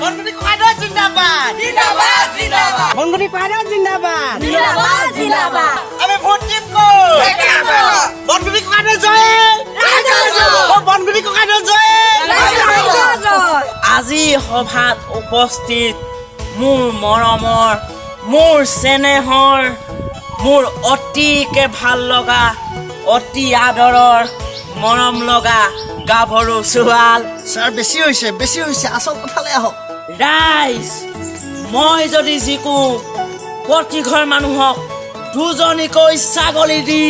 বনগুটি ককাইদেউ জিন্দাবাদ জিন্দাবাদ জিন্দাবাদ বনগুটি ককাইদেউ জিন্দাবাদ জিন্দাবাদ জিন্দাবাদ আমি ভোট দিম ক'ত বনগুটি ককাইদেউ জয় বনগুটি ককাইদেউ জয় আজি সভাত উপস্থিত মোৰ মৰমৰ মোৰ চেনেহৰ মোৰ অতিকে ভাল লগা অতি আদৰৰ মৰম লগা গাভৰু ছোৱাল ছাৰ বেছি হৈছে আচল কথালৈ আহক ৰাইজ মই যদি জিকো প্ৰতিঘৰ মানুহক দুজনীকৈ ছাগলী দি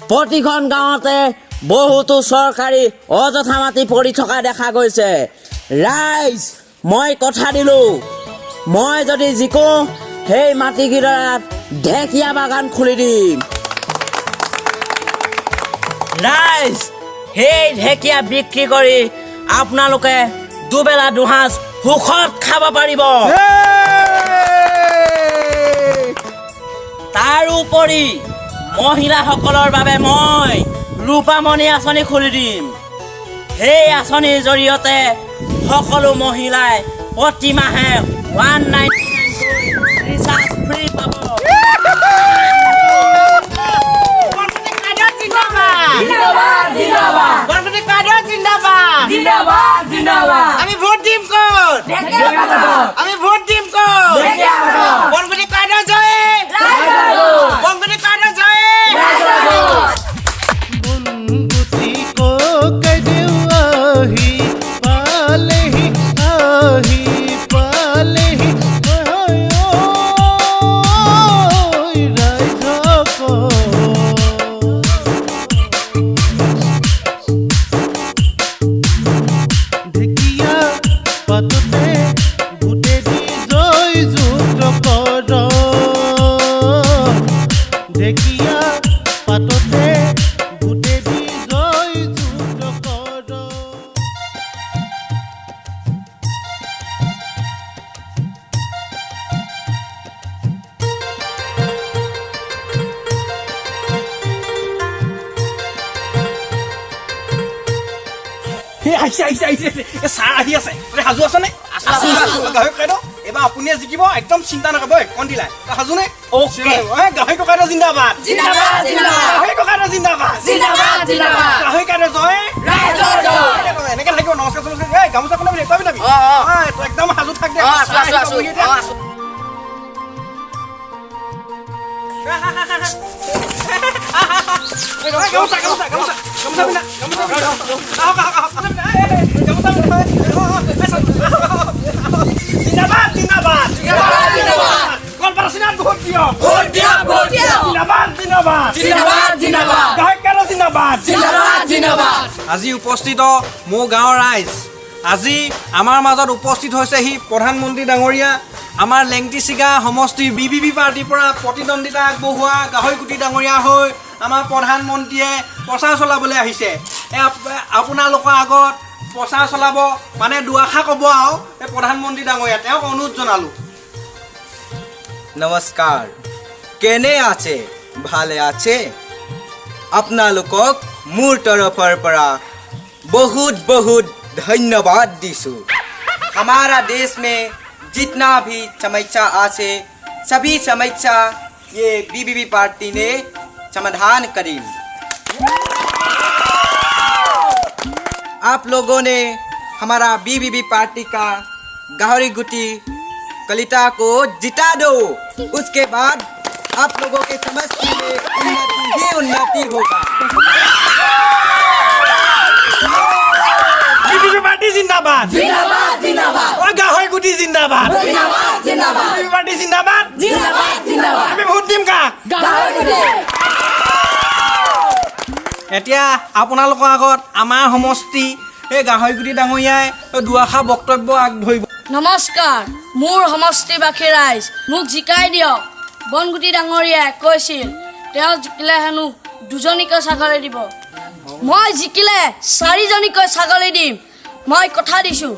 প্ৰতিখন গাঁৱতে বহুতো চৰকাৰী অযথা মাটি পৰি থকা দেখা গৈছে ৰাইজ মই কথা দিলোঁ মই যদি জিকো সেই মাটিকেইডৰাত ঢেকীয়া বাগান খুলি দিম ৰাইজ সেই ঢেকীয়া বিক্ৰী কৰি আপোনালোকে দুবেলা দুসাঁজ সুখত খাব পাৰিব তাৰোপৰি মহিলাসকলৰ বাবে মই ৰূপামণি আঁচনি খুলি দিম সেই আঁচনিৰ জৰিয়তে সকলো মহিলাই প্ৰতি মাহে 199 ৰিচাৰ্জ ফ্ৰী পাব আমি ভোট দিম ক'ত আমি ভোট দিম ক'ত বনগুটি ককাইদেউ জয় বনগুটি ককাইদেউ জয় বনগুটি ককাইদেউ আহি পালেহি ঢেকীয়া পাততে ভোটে দি জয় যুক্ত কৰ ঢেকীয়া পাততে ভোটে দি জয় যুক্ত কৰ আহিছে ছাৰ আহি আছে সাজু আছে নে গাহৰি ককাইদেউ এবাৰ আপুনিয়ে জিকিব একদম চিন্তা নকৰিব কণ্টিলাই সাজু নে গাহৰি ককাইদেউ জিন্দাবাদ গাহৰি ককাইদেউ জিন্দাবাদ গাহৰি ককাইদেউ জয় এনেকে থাকিব নমস্কাৰ চমস্কাৰ গামোচা কোনে বুলি তই পিন্ধাবি একদম সাজু থাক দে আজি উপস্থিত মোৰ গাঁৱৰ ৰাইজ আজি আমাৰ মাজত উপস্থিত হৈছেহি প্ৰধানমন্ত্ৰী ডাঙৰীয়া আমাৰ লেংটিচিগা সমষ্টি BBP পাৰ্টিৰ পৰা প্ৰতিদ্বন্দ্বিতা আগবঢ়োৱা গাহৰিকুটি ডাঙৰীয়া হৈ আমাৰ প্ৰধানমন্ত্ৰীয়ে প্ৰচাৰ চলাবলৈ আহিছে আপোনালোকৰ আগত প্ৰচাৰ চলাব মানে দুআষাৰ ক'ব আৰু এই প্ৰধানমন্ত্ৰী ডাঙৰীয়া তেওঁক অনুৰোধ জনালোঁ নমস্কাৰ কেনে আছে ভালে আছে আপোনালোকক মোৰ তৰফৰ পৰা बहुत बहुत धन्यवाद दिसु हमारा देश में जितना भी समस्या आसे सभी समस्या ये BBP पार्टी ने समाधान करी आप लोगों ने हमारा BBP पार्टी का गाहरी-गुटी कलिता को जिता दो उसके बाद आप लोगों के समस्या में उन्नति ही उन्नति होगा BBP পাৰ্টি জিন্দাবাদ জিন্দাবাদ জিন্দাবাদ ও গাহৰিকুটি জিন্দাবাদ জিন্দাবাদ জিন্দাবাদ BBP পাৰ্টি জিন্দাবাদ জিন্দাবাদ জিন্দাবাদ আমি ভোট দিম কা গাহৰিকুটি এতিয়া আপোনালোকৰ আগত আমাৰ সমষ্টি এই গাহৰিকুটি ডাঙৰীয়াই দুআষাৰ বক্তব্য আগধৰিব নমস্কাৰ মোৰ সমষ্টিবাসী ৰাইজ মোক জিকাই দিয়ক বনগুটি ডাঙৰীয়াই কৈছিল তেওঁ জিকিলে হেনো দুজনীকৈ ছাগলী দিব মই জিকিলে চাৰিজনীকৈ ছাগলী দিম মই কথা দিছোঁ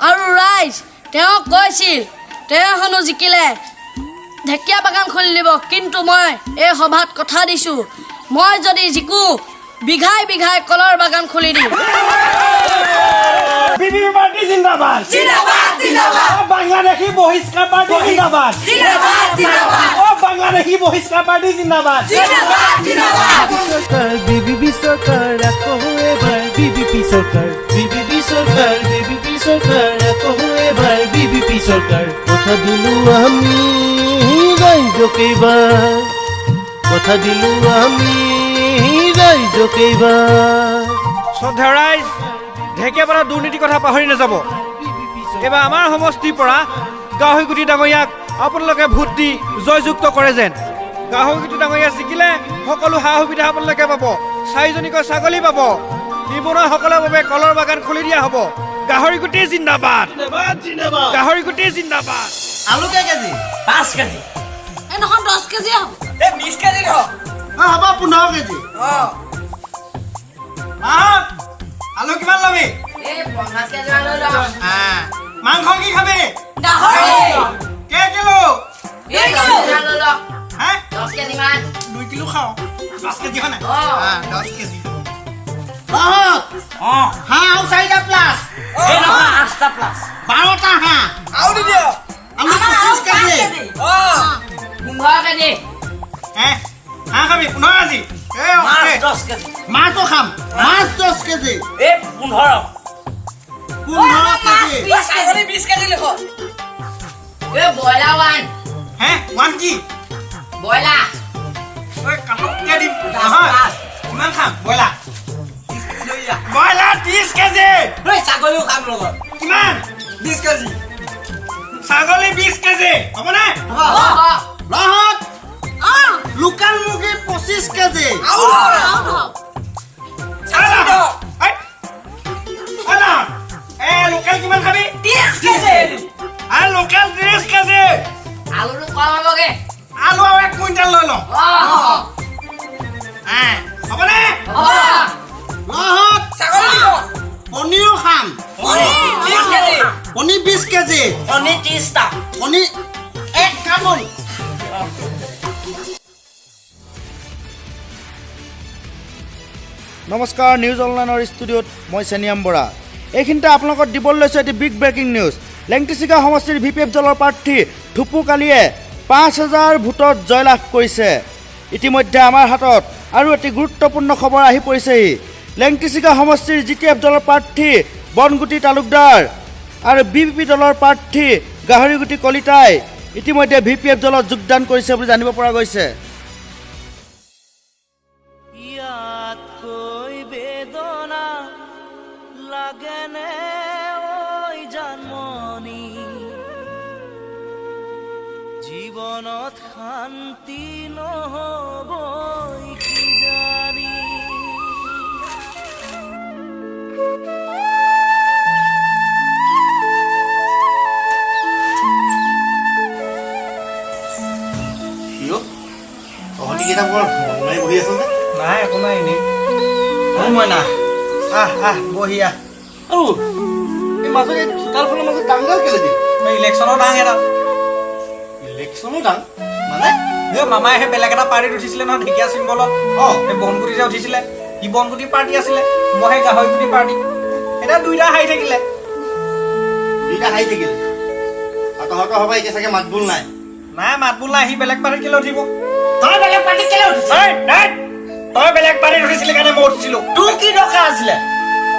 আৰু ৰাইজ তেওঁ কৈছিল তেওঁ হেনো জিকিলে ঢেকীয়া বাগান খুলি দিব কিন্তু মই এই সভাত কথা দিছোঁ মই যদি জিকো বিঘাই বিঘাই কলৰ বাগান খুলি দিম বিবিপি পাৰ্টি জিন্দাবাদ জিন্দাবাদ জিন্দাবাদ অ বাংলাদেশী বহিষ্কাৰ পাৰ্টি জিন্দাবাদ জিন্দাবাদ জিন্দাবাদ অ বাংলাদেশী বহিষ্কাৰ পাৰ্টি জিন্দাবাদ জিন্দাবাদ জিন্দাবাদ সৰকাৰ বিবিপি সৰকাৰ আকৌ এবাৰ বিবিপি সৰকাৰ বিবিপি সৰকাৰ বিবিপি সৰকাৰ আকৌ এবাৰ বিবিপি সৰকাৰ কথা দিলো আমি ৰাইজক এইবাৰ কথা দিলো আমি ৰাইজক এইবাৰ শ্ৰদ্ধা ৰাইজ ঢেকীয়াপাৰা দুৰ্নীতিৰ কথা পাহৰি নাযাব এইবাৰ আমাৰ সমষ্টিৰ পৰা গাহৰিগুটি ডাঙৰীয়াক আপোনালোকে ভোট দি জয়যুক্ত কৰে যেন গাহৰিগুটি ডাঙৰীয়া জিকিলে সকলো সা সুবিধা আপোনালোকে পাব 4জনীকৈ ছাগলী পাব নিবনুৱাসকলৰ বাবে কলৰ বাগান খুলি দিয়া হ'ব গাহৰিগুটি জিন্দাবাদ গাহৰিগুটি জিন্দাবাদ আলু কেই কেজি 5 কেজি এই নহয় 10 কেজি হ'ব 20 কেজি হ হ'ব 15 কেজি আলু কিমান ল'বি এই 50 কেজি মান লৈ লওঁ মাংস কি খাবি গাহৰি কেই কিলো এই কেজি মান লৈ লওঁ হে 10 কেজি মান 2 কিলো খাওঁ 5 কেজি হয় নাই 10 কেজি বাহত অ' হাঁহ আৰু 4টা প্লাছ এই নহয় 8টা প্লাছ 12টা হাঁহ আৰু দি দিয় আলু 25 কেজি 15 কেজি হে হাঁহ খাবি 15 কেজি এই মাছ অ'কে 10 কেজি মাছো খাম মাছ 10 কেজি এই 15 15 কেজি ছাগলী 20 কেজি লিখ এই ব্ৰইলাৰ ওৱান হে 1 কি ব্ৰইলাৰ ঐ কাটককে দিম নহয় কিমান খাম ব্ৰইলাৰ 30 কেজি ছাগলীও খাম লগত কিমান 20 কেজি ছাগলী 20 কেজি হ'বনে বাহত লোকেল মুৰ্গী 25 কেজি লোকেল কিমান খাবি 30 কেজি আৰু লোকেল 30 কেজি আলুটো কম হ'বগে আলু আৰু 1 কুইণ্টেল লৈ লওঁ হ'বনে বাহত ছাগলী লিখ পনীৰো খাম পনীৰ 20 কেজি কণী 30টা কণী 1 কাৰ্টুন নমস্কাৰ নিউজ অনলাইনৰ ষ্টুডিঅ'ত মই চেনিয়াম বৰা এইখিনিতে আপোনালোকক দিবলৈ লৈছোঁ এটি বিগ ব্ৰেকিং নিউজ লেংটিচিকা সমষ্টিৰ VPF দলৰ প্ৰাৰ্থী থুপু কালিয়ে 5000 ভোটত জয়লাভ কৰিছে ইতিমধ্যে আমাৰ হাতত আৰু এটি গুৰুত্বপূৰ্ণ খবৰ আহি পৰিছেহি লেংটিচিকা সমষ্টিৰ GTF দলৰ প্ৰাৰ্থী বনগুটি তালুকদাৰ আৰু BBP দলৰ প্ৰাৰ্থী গাহৰিগুটি কলিতাই ইতিমধ্যে VPF দলত যোগদান কৰিছে বুলি জানিব পৰা গৈছে ইয়াতকৈ বেদনা লাগেনে ঐ জানমণি জীৱনত শান্তি নহ'বই কিজানি তহঁতিকেইটা বৰ মন মাৰি বহি আছ যে নাই একো নাই এনেই মইনা বহি আহ আৰু এই মাজত এই চোতালখনৰ মাজত ডাঙৰ কেলে দিম ইলেকশ্যনৰ ডাং এটা ইলেকশ্যনো ডাঙ মানে মামাই সেই বেলেগ এটা পাৰ্টিত উঠিছিলে নহয় ঢেকীয়া চিম্বলত সেই বনগুটিতে উঠিছিলে ই বনগুটি পাৰ্টি আছিলে মই সেই গাহৰিগুটি পাৰ্টি এতিয়া দুইটা হাৰি থাকিলে দুইটা হাৰি থাকিলে আৰু তহঁতৰ হ'বা এতিয়া চাগে মাতবোল নাই নাই মাত বোল নাই সি বেলেগ পাৰ্টিত কেলে উঠিব তই বেলেগ পাৰ্টিত কেলে উঠিছ তই বেলেগ পাৰ্টিত উঠিছিলি কাৰণে মই উঠিছিলো তোৰ কি দৰকাৰ আছিলে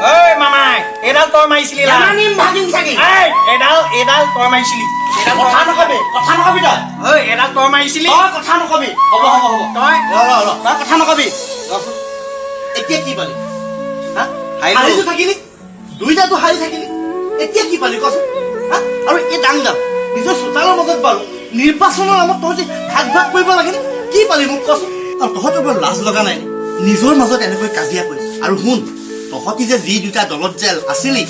ঐ মামাই এইডাল তই মাৰিছিলি জানিম ভাগিম চাগে এইডাল তই মাৰিছিলি কথা নকবি তই এইডাল তই মাৰিছিলি তই কথা নকবি হ'ব তই তই কথা নকবি এতিয়া কি পালি হাৰিটো থাকিলি দুইটাতো হাৰি থাকিলি এতিয়া কি পালি কচোন আৰু এই ডাঙৰ নিজৰ চোতালৰ মাজত বাৰু নিৰ্বাচনৰ নামত তহঁতি ভাগ কৰিব লাগে নে কি পালি মোক কচোন আৰু তহঁতৰ বৰ লাজ লগা নাই নিজৰ মাজত এনেকৈ কাজিয়া কৰি আৰু শুন তহঁতি যে যি দুটা দলত যে আছিলি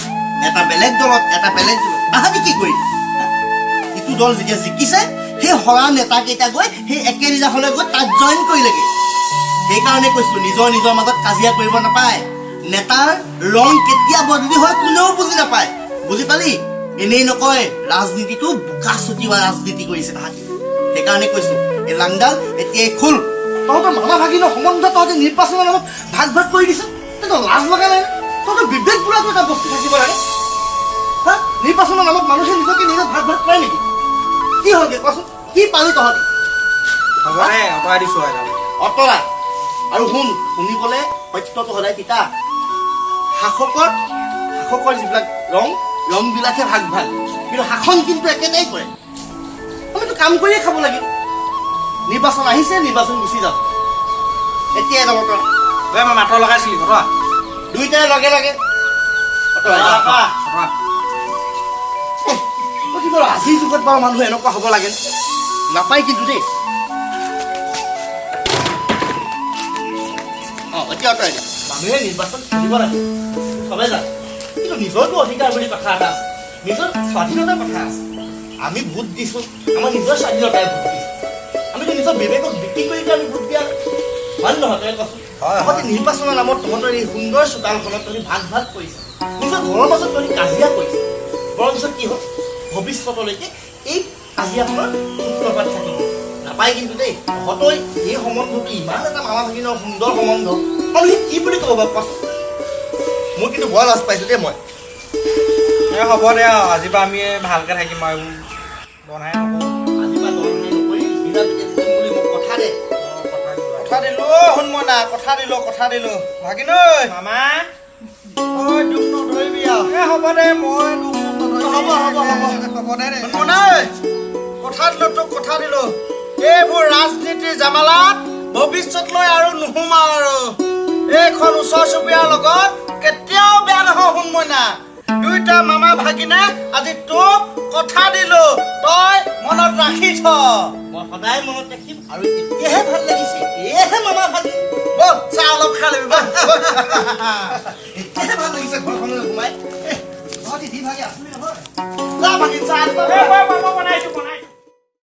এটা বেলেগ দলত এটা বেলেগ দলত তাহাঁতি কি কৰিলি ইটো দল যেতিয়া জিকিছে সেই হৰা নেতাকেইটা গৈ সেই একেদিনাখনে গৈ তাত জইন কৰিলেগৈ সেইকাৰণে কৈছোঁ নিজৰ মাজত কাজিয়া কৰিব নাপায় নেতাৰ ৰং কেতিয়া বদলি হয় কোনেও বুজি নাপায় বুজি পালি এনেই নকয় ৰাজনীতিটো বোকা চুটিওৱা ৰাজনীতি কৰিছে তাহাঁতি সেইকাৰণে কৈছোঁ এই লাংডাল এতিয়াই খোল তহঁতৰ মামা ভাগিনৰ সম্বন্ধ তহঁতে নিৰ্বাচনৰ নামত ভাগ কৰি দিছ তহঁতৰ লাজ লগা নাই তহঁতৰ বিবেক বোলাটো এটা বস্তু থাকিব লাগে হা নিৰ্বাচনৰ নামত মানুহে নিজকে নিজে ভাগ ভাগ কৰে নেকি কি হ'লগে কচোন কি পালি তহঁতি হ'ব দে আঁতৰাই দিছোঁ অতৰা আৰু শুনিবলৈ সত্যটো সদায় তিতা শাসকৰ যিবিলাক ৰংবিলাকহে ভাগ ভাগ কিন্তু শাসন কিন্তু একেটাই কৰে আমিতো কাম কৰিয়ে খাব লাগিব নিৰ্বাচন আহিছে নিৰ্বাচন গুচি যাব এতিয়াই যাব তই মই মাত্ৰ লগাইছিলি ঘটৰা দুইটাই লগে লগে আজিৰ যুগত বাৰু মানুহ এনেকুৱা হ'ব লাগে নাপায় কিন্তু দেই এতিয়া আঁতৰাই দিয়া মানুহে নিৰ্বাচন খেলিব লাগে চবে জানে কিন্তু নিজৰটো অধিকাৰ বুলি কথা এটা আছে নিজৰ স্বাধীনতাৰ কথা আছে আমি ভোট দিছোঁ আমাৰ নিজৰ স্বাধীনতাই ভোট দিছোঁ আমিতো নিজৰ বিবেকক বিক্ৰী কৰি আমি ভোট দিয়া ভাল নহয় তই কচোন তহঁতি নিৰ্বাচনৰ নামত তহঁতৰ এই সুন্দৰ চোতালখনত তহঁতি ভাগ ভাগ কৰিছে নিজৰ ঘৰৰ মাজত তহঁতি কাজিয়া কৰিছে বৰঞ্চ কি হ'ল ভৱিষ্যতলৈকে এই কাজিয়াখনৰ সূত্ৰপাত থাকিব নাপায় কিন্তু দেই তহঁতই এই সম্বন্ধটো ইমান এটা মামা ভাগিনৰ সুন্দৰ সম্বন্ধ আৰু সি কি বুলি ক'ব বাৰু কচোন মোৰ কিন্তু বৰ লাজ পাইছোঁ দেই মই হ'ব দে আৰু আজিৰ পৰা আমি ভালকৈ থাকিম আৰু বনাই নকওঁ আজিৰ পৰা দৰমহাই নকৰি বিনা পিটিয়ে থাকিম বুলি মোক কথা দে কথা দিলোঁ শুনমইনা কথা দিলোঁ ভাগিন ঐ মামা ঐ দুখ নধৰিবি আৰু হ'ব দে মই দুখ নধৰিম। হ'ব হ'ব দে শুনমইনা ঐ কথা দিলোঁ এইবোৰ ৰাজনীতিৰ জামালাত ভৱিষ্যতলৈ আৰু নোসোমাওঁ আৰু এইখন ওচৰ চুবুৰীয়াৰ লগত কেতিয়াও বেয়া নহয় শুনমইনা দুইটা মামা ভাগিনে আজি তোক কথা দিলোঁ তই মনত ৰাখি থ মই সদায় মনত ৰাখিম আৰু এতিয়াহে ভাল লাগিছে এয়েহে মামা ভাগি ব'ল চাহ অলপ খাই ল'বি ব'ল এতিয়াহে ভাল লাগিছে ঘৰখনলৈ সোমাই তহঁতি দি ভাগে আছিলি নহয় যা ভাগিন চাহ বনাইছোঁ